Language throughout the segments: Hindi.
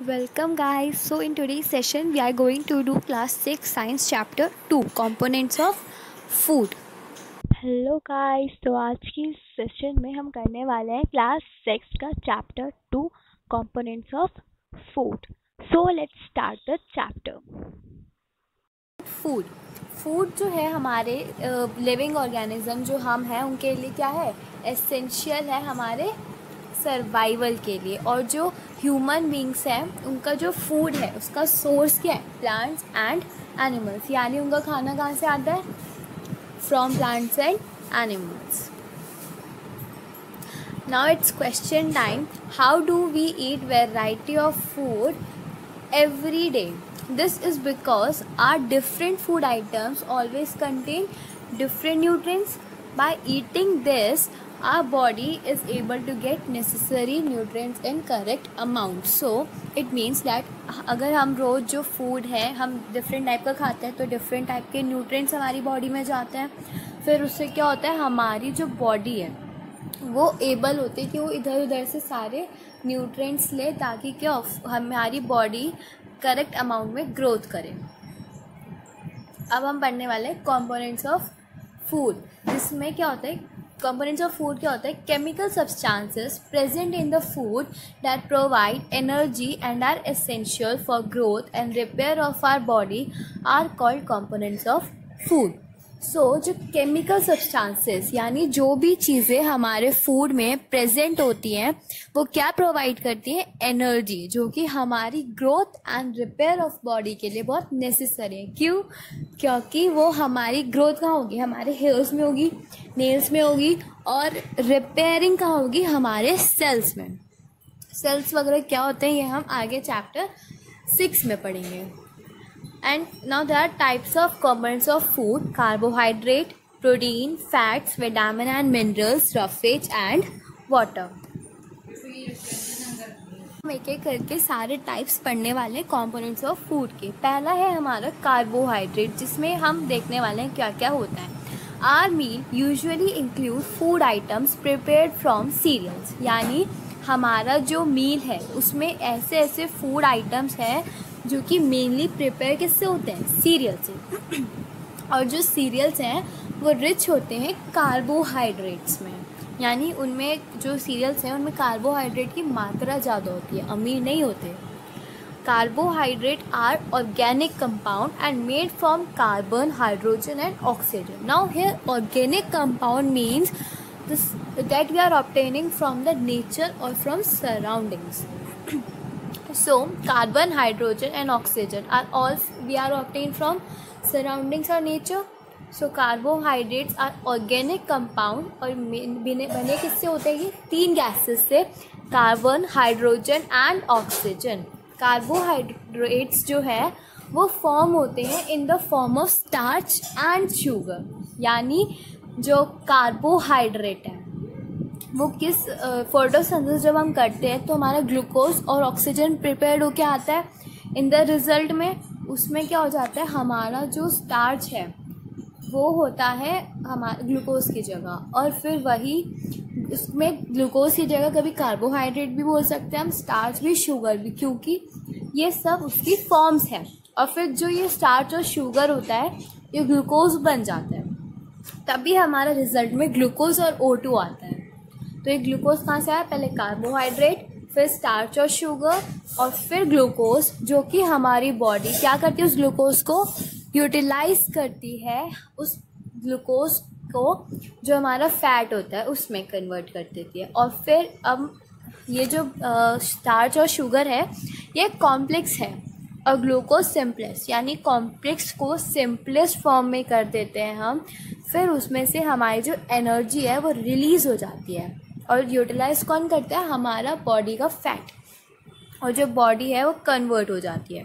Welcome guys. So in today's session we are going to do class 6 science chapter 2 components of food. Hello guys, तो आज की सेशन में हम करने वाले हैं क्लास 6 का chapter 2 components of food. So let's start the chapter. Food जो है हमारे लिविंग ऑर्गेनिज्म जो हम हैं उनके लिए क्या है, एसेंशियल है हमारे सर्वाइवल के लिए. और जो ह्यूमन बींग्स हैं उनका जो फूड है उसका सोर्स क्या है, प्लांट्स एंड एनिमल्स. यानी उनका खाना कहाँ से आता है, from plants and animals. Now it's question time. How do we eat variety of food every day? This is because our different food items always contain different nutrients. By eating this, our body is able to get necessary nutrients in correct amount. So it means that अगर हम रोज़ जो फूड है हम डिफरेंट टाइप का खाते हैं तो डिफरेंट टाइप के न्यूट्रिएंट्स हमारी बॉडी में जाते हैं. फिर उससे क्या होता है, हमारी जो बॉडी है वो एबल होती है कि वो इधर उधर से सारे न्यूट्रिएंट्स ले, ताकि क्या हमारी बॉडी करेक्ट अमाउंट में ग्रोथ करे. अब हम पढ़ने वाले हैं कंपोनेंट्स ऑफ फूड. जिसमें क्या होता है, कंपोनेंट्स ऑफ फूड क्या होता है, chemical substances present in the food that provide energy and are essential for growth and repair of our body are called components of food. So जो केमिकल सब्सटेंसेस यानी जो भी चीज़ें हमारे फूड में प्रेजेंट होती हैं वो क्या प्रोवाइड करती हैं, एनर्जी, जो कि हमारी growth and repair of body के लिए बहुत नेसेसरी है. क्यों? क्योंकि वो हमारी ग्रोथ कहाँ होगी, हमारे हेयर्स में होगी, नेल्स में होगी, और रिपेयरिंग कहाँ होगी, हमारे सेल्स में. सेल्स वगैरह क्या होते हैं ये हम आगे चैप्टर 6 में पढ़ेंगे. And now there are types of components of food: carbohydrate, protein, fats, vitamin and minerals, roughage and water. हम एक एक करके सारे टाइप्स पढ़ने वाले हैं कंपोनेंट्स ऑफ फूड के. पहला है हमारा कार्बोहाइड्रेट, जिसमें हम देखने वाले हैं क्या क्या होता है. Our meal usually include food items prepared from cereals. यानी हमारा जो मील है उसमें ऐसे ऐसे फूड आइटम्स हैं जो कि मेनली प्रिपेयर किससे होते हैं, सीरियल से. और जो सीरियल्स हैं वो रिच होते हैं कार्बोहाइड्रेट्स में. यानी उनमें जो सीरियल्स हैं उनमें कार्बोहाइड्रेट की मात्रा ज़्यादा होती है, अमीर नहीं होते. Carbohydrate are organic compound and made from carbon, hydrogen and oxygen. Now here organic compound means that we are obtaining from the nature or from surroundings. So carbon, hydrogen and oxygen are all we are obtained from surroundings or nature. So carbohydrates are organic compound और बने किससे होते हैं, ये 3 गैसेस से, carbon, hydrogen and oxygen. Carbohydrates जो है वो फॉर्म होते हैं in the form of starch and sugar. यानी जो कार्बोहाइड्रेट है वो किस फोटोसिंथेसिस जब हम करते हैं तो हमारा ग्लूकोज और ऑक्सीजन प्रिपेयर्ड होके आता है. इन द रिज़ल्ट में उसमें क्या हो जाता है, हमारा जो स्टार्च है वो होता है हमारा ग्लूकोज की जगह, और फिर वही उसमें ग्लूकोज की जगह कभी कार्बोहाइड्रेट भी बोल सकते हैं हम, स्टार्च भी, शुगर भी, क्योंकि ये सब उसकी फॉर्म्स हैं. और फिर जो ये स्टार्च और शुगर होता है ये ग्लूकोज बन जाता है, तभी हमारा रिजल्ट में ग्लूकोज और O2 आता है. तो ये ग्लूकोज कहाँ से आया, पहले कार्बोहाइड्रेट, फिर स्टार्च और शुगर, और फिर ग्लूकोज, जो कि हमारी बॉडी क्या करती है, उस ग्लूकोज को यूटिलाइज करती है, उस ग्लूकोज को जो हमारा फैट होता है उसमें कन्वर्ट कर देती है. और फिर अब ये जो स्टार्च और शुगर है ये कॉम्प्लेक्स है, और ग्लूकोज सिंपलेस्ट, यानी कॉम्प्लेक्स को सिंपलेस्ट फॉर्म में कर देते हैं हम. फिर उसमें से हमारी जो एनर्जी है वो रिलीज़ हो जाती है, और यूटिलाइज कौन करता है, हमारा बॉडी का फैट, और जो बॉडी है वो कन्वर्ट हो जाती है.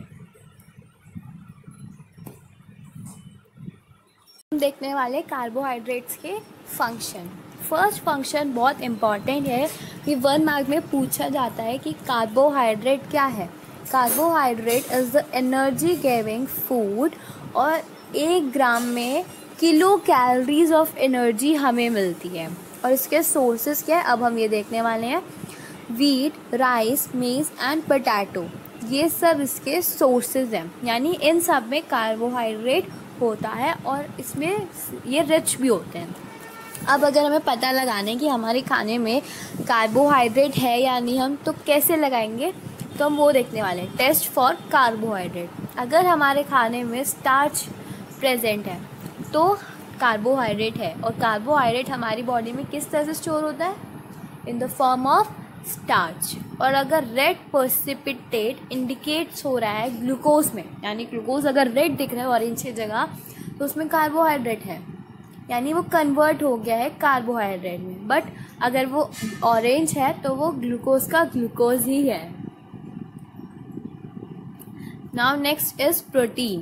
हम देखने वाले कार्बोहाइड्रेट्स के फंक्शन. फर्स्ट फंक्शन बहुत इम्पॉर्टेंट है कि 1 मार्क में पूछा जाता है कि कार्बोहाइड्रेट क्या है. Carbohydrate is the energy giving food, और 1 ग्राम में किलो कैलोरीज ऑफ एनर्जी हमें मिलती है. और इसके सोर्सेज क्या है अब हम ये देखने वाले हैं. वीट, राइस, मेज एंड पोटैटो, ये सब इसके सोर्सेज हैं, यानी इन सब में कार्बोहाइड्रेट होता है और इसमें ये रिच भी होते हैं। अब अगर हमें पता लगाना है कि हमारे खाने में कार्बोहाइड्रेट है या नहीं, हम तो कैसे लगाएंगे, तो हम वो देखने वाले हैं, टेस्ट फॉर कार्बोहाइड्रेट। अगर हमारे खाने में स्टार्च प्रेजेंट है तो कार्बोहाइड्रेट है, और कार्बोहाइड्रेट हमारी बॉडी में किस तरह से स्टोर होता है, in the form of starch. और अगर रेड प्रेसिपिटेट इंडिकेट्स हो रहा है ग्लूकोज में, यानी ग्लूकोज अगर रेड दिख रहा है ऑरेंज की जगह, तो उसमें कार्बोहाइड्रेट है, यानी वो कन्वर्ट हो गया है कार्बोहाइड्रेट में। बट अगर वो ऑरेंज है तो वो ग्लूकोज का ग्लूकोज ही है। Now next is protein.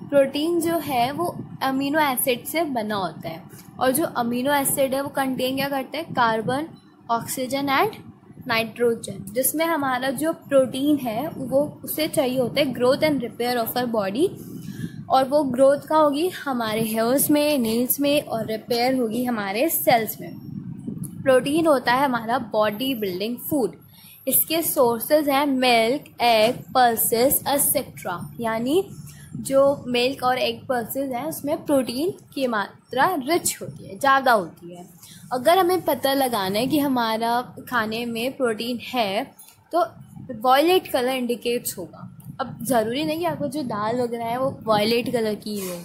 Protein जो है वो अमीनो एसिड से बना होता है, और जो अमीनो एसिड है वो कंटेन क्या करते हैं, कार्बन, ऑक्सीजन एंड नाइट्रोजन। जिसमें हमारा जो प्रोटीन है वो उसे चाहिए होता है growth and repair of our body, और वो ग्रोथ का होगी हमारे हेयर्स में, नेल्स में, और रिपेयर होगी हमारे सेल्स में। प्रोटीन होता है हमारा बॉडी बिल्डिंग फूड। इसके सोर्सेज हैं मिल्क, एग, पल्सेस एक्सेट्रा, यानी जो मिल्क और एग पल्सेस हैं उसमें प्रोटीन की मात्रा रिच होती है, ज़्यादा होती है। अगर हमें पता लगाना है कि हमारा खाने में प्रोटीन है तो वॉयलेट कलर इंडिकेट्स होगा। अब ज़रूरी नहीं कि आपको जो दाल वगैरह है वो वॉयलेट कलर की हो,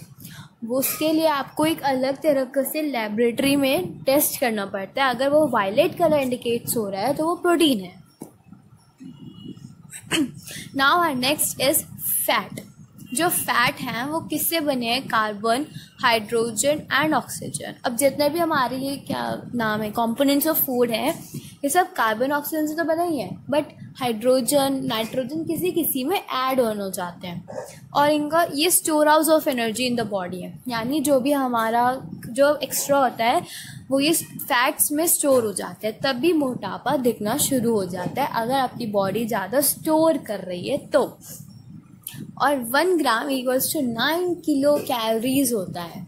वो उसके लिए आपको एक अलग तरह से लेबोरेटरी में टेस्ट करना पड़ता है। अगर वो वायलेट कलर इंडिकेट्स हो रहा है तो वो प्रोटीन है। Now our next is fat. जो फैट हैं वो किससे बने हैं, कार्बन, हाइड्रोजन एंड ऑक्सीजन। अब जितने भी हमारे ये क्या नाम है कंपोनेंट्स ऑफ फूड हैं, ये सब कार्बन ऑक्सीजन से तो बना ही है, बट हाइड्रोजन, नाइट्रोजन किसी किसी में ऐड ऑन हो जाते हैं, और इनका ये store house of energy in the body है। यानी जो भी हमारा जो एक्स्ट्रा होता है वो ये फैट्स में स्टोर हो जाता है, तब भी मोटापा दिखना शुरू हो जाता है अगर आपकी बॉडी ज़्यादा स्टोर कर रही है तो। और 1 ग्राम इक्वल्स टू 9 किलो कैलोरीज होता है।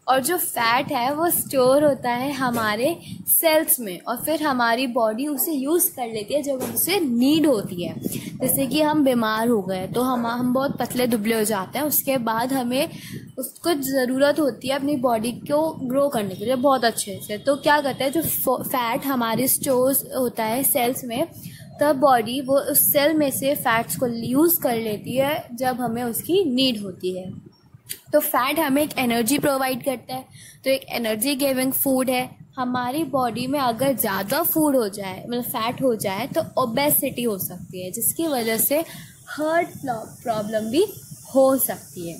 और जो फैट है वो स्टोर होता है हमारे सेल्स में, और फिर हमारी बॉडी उसे यूज़ कर लेती है जब उसे नीड होती है। जैसे कि हम बीमार हो गए तो हम बहुत पतले दुबले हो जाते हैं, उसके बाद हमें उसको ज़रूरत होती है अपनी बॉडी को ग्रो करने के लिए बहुत अच्छे से। तो क्या करता है, जो फैट हमारे स्टोर्स होता है सेल्स में, तब बॉडी वो उस सेल में से फैट्स को यूज़ कर लेती है जब हमें उसकी नीड होती है। तो फैट हमें एक एनर्जी प्रोवाइड करता है, तो एक एनर्जी गिविंग फूड है। हमारी बॉडी में अगर ज़्यादा फूड हो जाए, मतलब फैट हो जाए, तो ओबेसिटी हो सकती है, जिसकी वजह से हार्ट प्रॉब्लम भी हो सकती है।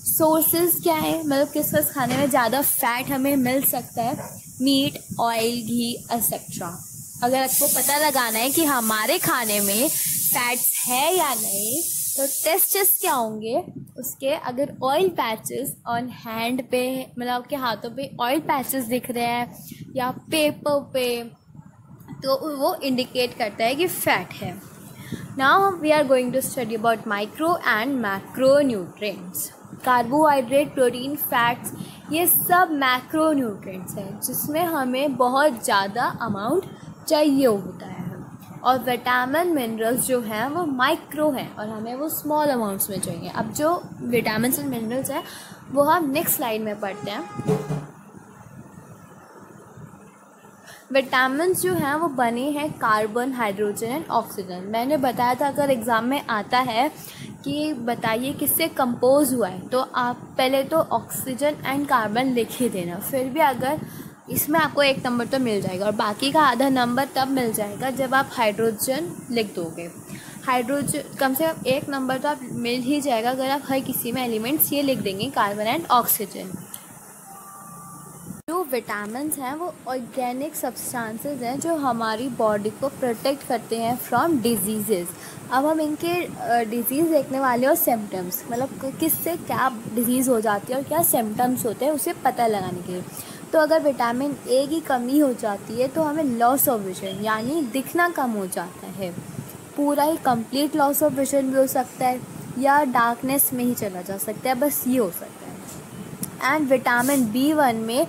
सोर्सेज क्या है, मतलब किस किस खाने में ज़्यादा फैट हमें मिल सकता है, मीट, ऑयल, घी एक्सेट्रा। अगर आपको पता लगाना है कि हमारे खाने में फैट्स है या नहीं, तो टेस्ट्स क्या होंगे उसके। अगर ऑयल पैचेस ऑन हैंड पे, मतलब आपके हाथों पे ऑयल पैचेस दिख रहे हैं या पेपर पे, तो वो इंडिकेट करता है कि फैट है। Now we are going to study about micro and macro nutrients. Carbohydrate, protein, fats, ये सब मैक्रो न्यूट्रिएंट्स हैं जिसमें हमें बहुत ज़्यादा अमाउंट चाहिए होता है, और विटामिन मिनरल्स जो हैं वो माइक्रो हैं और हमें वो स्मॉल अमाउंट्स में चाहिए। अब जो विटामिन एंड मिनरल्स हैं वो हम नेक्स्ट स्लाइड में पढ़ते हैं। विटामिन जो हैं वो बने हैं कार्बन, हाइड्रोजन एंड ऑक्सीजन। मैंने बताया था अगर एग्ज़ाम में आता है कि बताइए किससे कंपोज हुआ है, तो आप पहले तो ऑक्सीजन एंड कार्बन लिख ही देना। फिर भी अगर इसमें आपको 1 नंबर तो मिल जाएगा, और बाकी का आधा नंबर तब मिल जाएगा जब आप हाइड्रोजन लिख दोगे। हाइड्रोजन कम से कम 1 नंबर तो आप मिल ही जाएगा अगर आप हर किसी में एलिमेंट्स ये लिख देंगे, कार्बन एंड ऑक्सीजन। जो विटामिन्स हैं वो ऑर्गेनिक सब्सटेंसेस हैं जो हमारी बॉडी को प्रोटेक्ट करते हैं फ्रॉम डिजीज़ेस। अब हम इनके डिजीज़ देखने वाले और सिम्टम्स, मतलब किससे क्या डिजीज़ हो जाती है और क्या सिम्टम्स होते हैं उसे पता लगाने के लिए। तो अगर विटामिन ए की कमी हो जाती है तो हमें लॉस ऑफ विजन, यानी दिखना कम हो जाता है। पूरा ही कंप्लीट लॉस ऑफ विजन भी हो सकता है या डार्कनेस में ही चला जा सकता है, बस ये हो सकता है। एंड विटामिन B1 में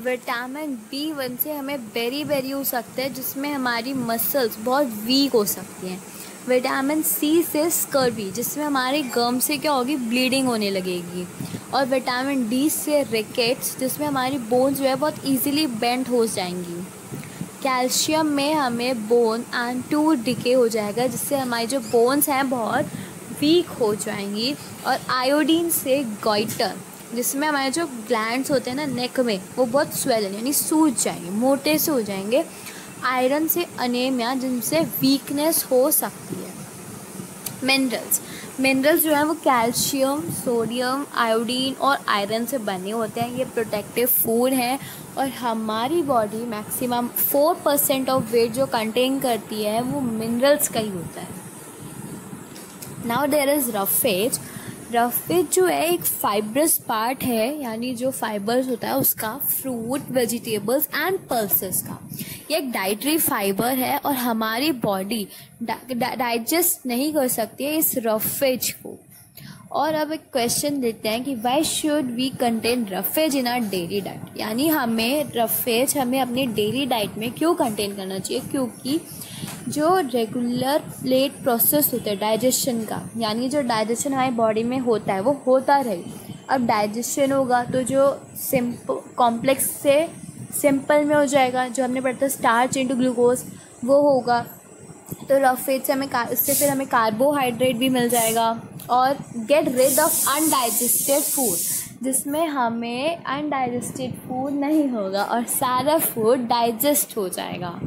विटामिन B1 से हमें बेरी हो सकता है, जिसमें हमारी मसल्स बहुत वीक हो सकती हैं। विटामिन C से स्कर्वी, जिसमें हमारे गम से क्या होगी, ब्लीडिंग होने लगेगी। और विटामिन D से रिकेट्स, जिसमें हमारी बोन जो है बहुत इजीली बेंड हो जाएंगी। कैल्शियम में हमें बोन एंड टूथ डिके हो जाएगा, जिससे हमारी जो बोन्स हैं बहुत वीक हो जाएंगी। और आयोडीन से गॉइटर, जिसमें हमारे जो ग्लैंड्स होते हैं ना नेक में, वो बहुत स्वेलन यानी सूज जाएंगे, मोटे से हो जाएंगे। आयरन से अनेमिया, जिनसे वीकनेस हो सकती है। मिनरल्स जो है वो कैल्शियम, सोडियम, आयोडीन और आयरन से बने होते हैं। ये प्रोटेक्टिव फूड हैं और हमारी बॉडी मैक्सिमम 4% ऑफ वेट जो कंटेन करती है वो मिनरल्स का ही होता है। Now there is roughage. Roughage जो है एक फाइब्रस पार्ट है, यानी जो फाइबर्स होता है उसका, फ्रूट, वेजिटेबल्स एंड पल्सेस का। ये एक डाइटरी फाइबर है और हमारी बॉडी डाइजेस्ट नहीं कर सकती है इस रफेज को। और अब एक क्वेश्चन देते हैं कि why should we contain roughage in our daily diet, यानी हमें रफेज अपनी डेली डाइट में क्यों कंटेन करना चाहिए। क्योंकि जो रेगुलर लेट प्रोसेस होता है डाइजेशन का, यानी जो डाइजेशन हमारी बॉडी में होता है वो होता रहे। अब डाइजेशन होगा तो जो कॉम्प्लेक्स से सिंपल में हो जाएगा, जो हमने पढ़ा था स्टार्च इनटू ग्लूकोज, वो होगा। तो रफेज से इससे फिर हमें कार्बोहाइड्रेट भी मिल जाएगा। और get rid of undigested food, जिसमें हमें अनडाइजेस्टेड फूड नहीं होगा और सारा फूड डाइजेस्ट हो जाएगा।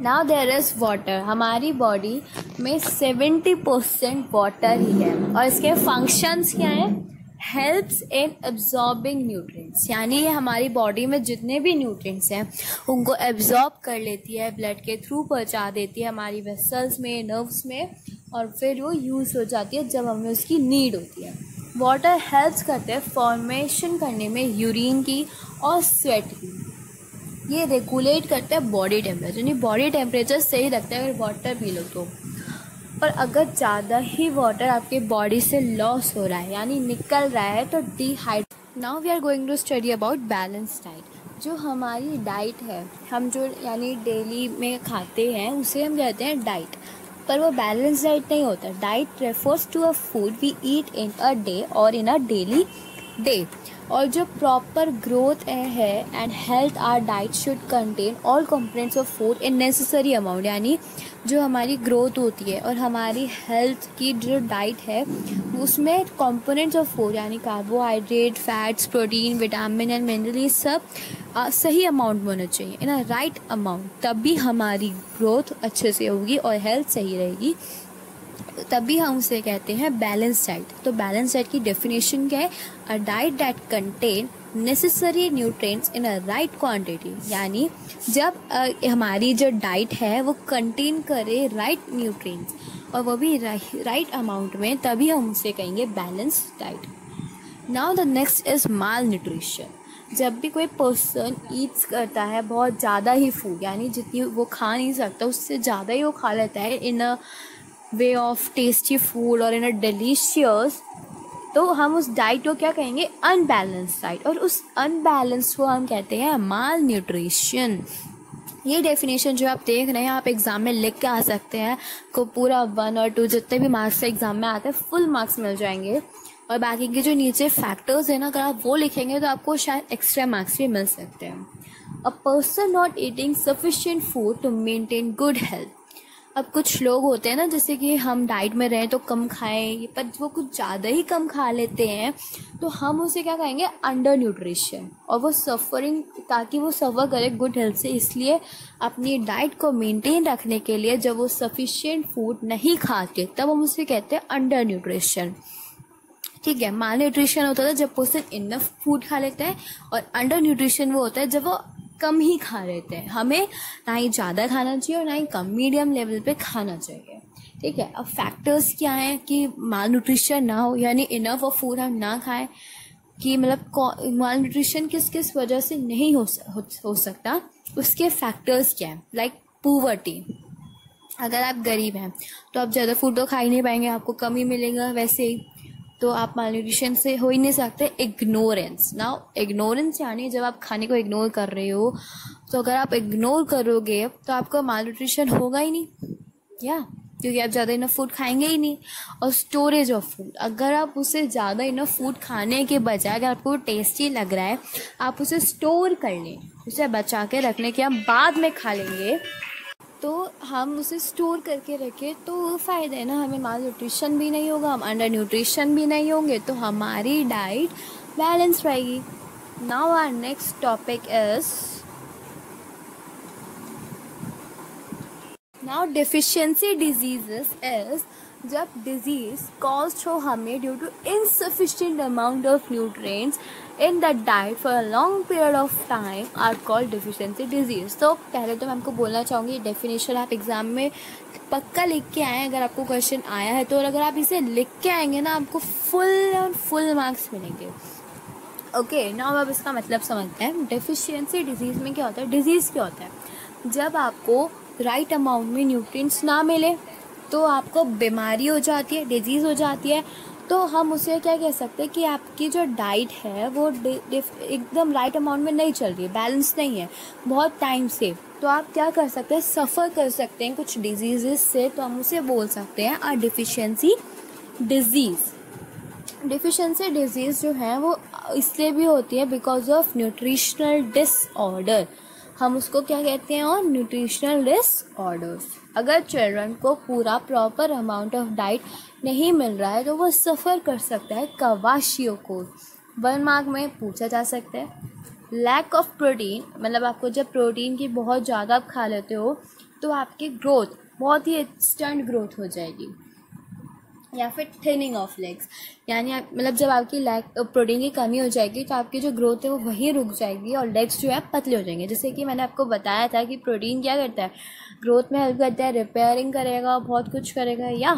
Now there is water. हमारी बॉडी में 70% वाटर ही है और इसके फंक्शंस क्या हैं। हेल्प्स इन एब्जॉर्बिंग न्यूट्रिएंट्स, यानी ये हमारी बॉडी में जितने भी न्यूट्रिएंट्स हैं उनको एब्जॉर्ब कर लेती है, ब्लड के थ्रू पहुंचा देती है हमारी वेसल्स में, नर्व्स में, और फिर वो यूज़ हो जाती है जब हमें उसकी नीड होती है। वाटर हेल्प्स करते हैं फॉर्मेशन करने में यूरिन की और स्वेट की। ये रेगुलेट करता है बॉडी टेम्परेचर, यानी बॉडी टेम्परेचर सही रखता है अगर वाटर पी लो तो। पर अगर ज़्यादा ही वाटर आपके बॉडी से लॉस हो रहा है यानी निकल रहा है तो dehydrate. Now we are going to study about balance diet. जो हमारी डाइट है, हम जो यानी डेली में खाते हैं उसे हम कहते हैं डाइट, पर वो बैलेंस डाइट नहीं होता। Diet refers to a food we eat in a day और इन अ डेली डे। और जो प्रॉपर ग्रोथ है and health, our diet should contain all components of food in necessary amount, यानी जो हमारी ग्रोथ होती है और हमारी हेल्थ की जो डाइट है उसमें कंपोनेंट्स ऑफ फूड यानी carbohydrate, fats, protein, vitamin and mineral, ये सब सही अमाउंट में होना चाहिए, इन अ राइट अमाउंट। तभी हमारी ग्रोथ अच्छे से होगी और हेल्थ सही रहेगी, तभी हम उसे कहते हैं बैलेंस डाइट। तो बैलेंस डाइट की डेफिनेशन क्या है। A diet that contain necessary nutrients in a right quantity, यानी जब हमारी जो डाइट है वो कंटेन करे राइट न्यूट्रिएंट्स और वो भी राइट अमाउंट में, तभी हम उसे कहेंगे balance diet. Now the next is mall nutrition. जब भी कोई पर्सन ईट्स करता है बहुत ज़्यादा ही फूड, यानी जितनी वो खा नहीं सकता उससे ज़्यादा ही वो खा लेता है इन अ वे ऑफ टेस्टी फूड और इन अ डिलीशियस, तो हम उस डाइट को क्या कहेंगे, अनबैलेंस डाइट। और उस अनबैलेंस को हम कहते हैं माल न्यूट्रिशन। ये डेफिनेशन जो आप देख रहे हैं आप एग्ज़ाम में लिख के आ सकते हैं, को पूरा 1 और 2 जितने भी मार्क्स एग्ज़ाम में आते हैं फुल मार्क्स मिल जाएंगे। और बाकी के जो नीचे फैक्टर्स हैं ना, अगर आप वो लिखेंगे तो आपको शायद एक्स्ट्रा मार्क्स भी मिल सकते हैं। A person not eating sufficient food to maintain good health. अब कुछ लोग होते हैं ना, जैसे कि हम डाइट में रहें तो कम खाएं, पर वो कुछ ज़्यादा ही कम खा लेते हैं तो हम उसे क्या कहेंगे, अंडर न्यूट्रिशन। और वो सफ़रिंग, ताकि वो सफ़र करे गुड हेल्थ से, इसलिए अपनी डाइट को मेंटेन रखने के लिए जब वो सफिशिएंट फूड नहीं खाते तब हम उसे कहते हैं अंडर न्यूट्रिशन। ठीक है। माल न्यूट्रिशन होता है जब पर्सन इनफ फूड खा लेता है, और अंडर न्यूट्रिशन वो होता है जब वो कम ही खा लेते हैं। हमें ना ही ज़्यादा खाना चाहिए और ना ही कम, मीडियम लेवल पे खाना चाहिए। ठीक है। अब फैक्टर्स क्या हैं कि माल न्यूट्रिशन ना हो, यानी इनफ ऑफ फूड हम ना खाएं, कि मतलब माल न्यूट्रिशन किस किस वजह से नहीं हो सकता, उसके फैक्टर्स क्या हैं। लाइक पुवर्टी, अगर आप गरीब हैं तो आप ज़्यादा फूड तो खा ही नहीं पाएंगे, आपको कम ही मिलेगा वैसे ही। तो आप मालन्यूट्रिशन से हो ही नहीं सकते। इग्नोरेंस, नाउ इग्नोरेंस यानी जब आप खाने को इग्नोर कर रहे हो, तो अगर आप इग्नोर करोगे तो आपको मालन्यूट्रिशन होगा ही नहीं, या क्योंकि आप ज़्यादा इनफ फूड खाएंगे ही नहीं। और स्टोरेज ऑफ फूड, अगर आप उसे ज़्यादा इनफ फूड खाने के बजाय, अगर आपको टेस्टी लग रहा है, आप उसे स्टोर कर लें, उसे बचा के रख लें कि हम बाद में खा लेंगे, तो हम उसे स्टोर करके रखें तो फ़ायदा है ना, हमें माल न्यूट्रिशन भी नहीं होगा, हम अंडर न्यूट्रिशन भी नहीं होंगे, तो हमारी डाइट बैलेंस रहेगी। Now our next topic is now deficiency diseases is जब डिजीज कॉज हो हमें due to insufficient amount of nutrients in the diet for a long period of time are called deficiency disease. तो पहले तो मैं आपको बोलना चाहूँगी डेफिनेशन आप एग्जाम में पक्का लिख के आए, अगर आपको क्वेश्चन आया है तो, और अगर आप इसे लिख के आएंगे ना, आपको फुल मार्क्स मिलेंगे। ओके, नाउ अब इसका मतलब समझते हैं। डेफिशिएंसी डिजीज़ में क्या होता है? डिजीज़ क्या होता है? जब आपको राइट अमाउंट में न्यूट्रिएंट्स ना मिले तो आपको बीमारी हो जाती है, डिजीज़ हो जाती है। तो हम उसे क्या कह सकते हैं कि आपकी जो डाइट है वो एकदम राइट अमाउंट में नहीं चल रही है, बैलेंस नहीं है बहुत टाइम से। तो आप क्या कर सकते हैं? सफ़र कर सकते हैं कुछ डिजीज़ से, तो हम उसे बोल सकते हैं अ डेफिशिएंसी डिजीज़। डेफिशिएंसी डिजीज़ जो है वो इसलिए भी होती है बिकॉज ऑफ न्यूट्रिशनल डिसऑर्डर। हम उसको क्या कहते हैं? और न्यूट्रिशनल डिसऑर्डर्स। अगर चिल्ड्रन को पूरा प्रॉपर अमाउंट ऑफ डाइट नहीं मिल रहा है तो वो सफ़र कर सकता है कवाशियों को। 1 मार्क में पूछा जा सकता है। लैक ऑफ प्रोटीन, मतलब आपको जब प्रोटीन की बहुत ज़्यादा आप खा लेते हो तो आपकी ग्रोथ बहुत ही इंस्टेंट ग्रोथ हो जाएगी। या फिर थिनिंग ऑफ लेग्स, यानी मतलब जब आपकी प्रोटीन की कमी हो जाएगी तो आपकी जो ग्रोथ है वो वहीं रुक जाएगी और लेग्स जो है पतले हो जाएंगे। जैसे कि मैंने आपको बताया था कि प्रोटीन क्या करता है? ग्रोथ में हेल्प करता है, रिपेयरिंग करेगा, बहुत कुछ करेगा। या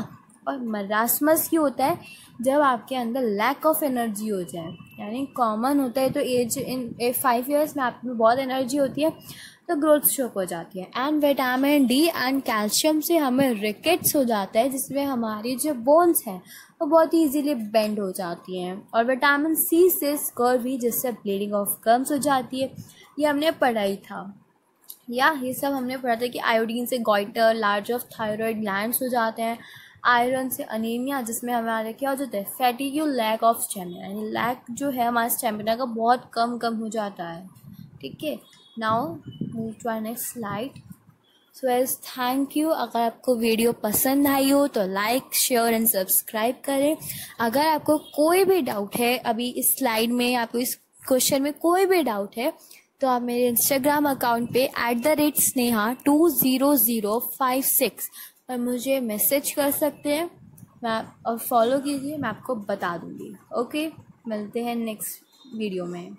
और मरासमस की होता है जब आपके अंदर लैक ऑफ एनर्जी हो जाए, यानी कॉमन होता है तो एज इन 5 ईयर्स में आप में बहुत एनर्जी होती है तो ग्रोथ शॉक हो जाती है। And vitamin D and calcium से हमें रिकेट्स हो जाता है, जिसमें हमारी जो बोन्स हैं वो बहुत ही इजीली बेंड हो जाती हैं। और विटामिन सी से स्कर्वी, जिससे ब्लीडिंग ऑफ गम्स हो जाती है। ये हमने पढ़ाई था, या ये सब हमने पढ़ा था कि आयोडीन से goitre, large of thyroid glands हो जाते हैं। आयरन से अनीमिया, जिसमें हमारे क्या हो जाता है? फैटिग्यू, लैक ऑफ स्टेमिना, यानी लैक जो है हमारे स्टेमिना का बहुत कम हो जाता है। ठीक है, now move to our next slide. So as thank you. अगर आपको वीडियो पसंद आई हो तो लाइक, शेयर एंड सब्सक्राइब करें। अगर आपको कोई भी डाउट है अभी इस स्लाइड में, आपको इस क्वेश्चन में कोई भी डाउट है तो आप मेरे इंस्टाग्राम अकाउंट पे @sneha20056 पर मुझे मैसेज कर सकते हैं, मैं और फॉलो कीजिए, मैं आपको बता दूँगी। ओके, मिलते हैं नेक्स्ट वीडियो में।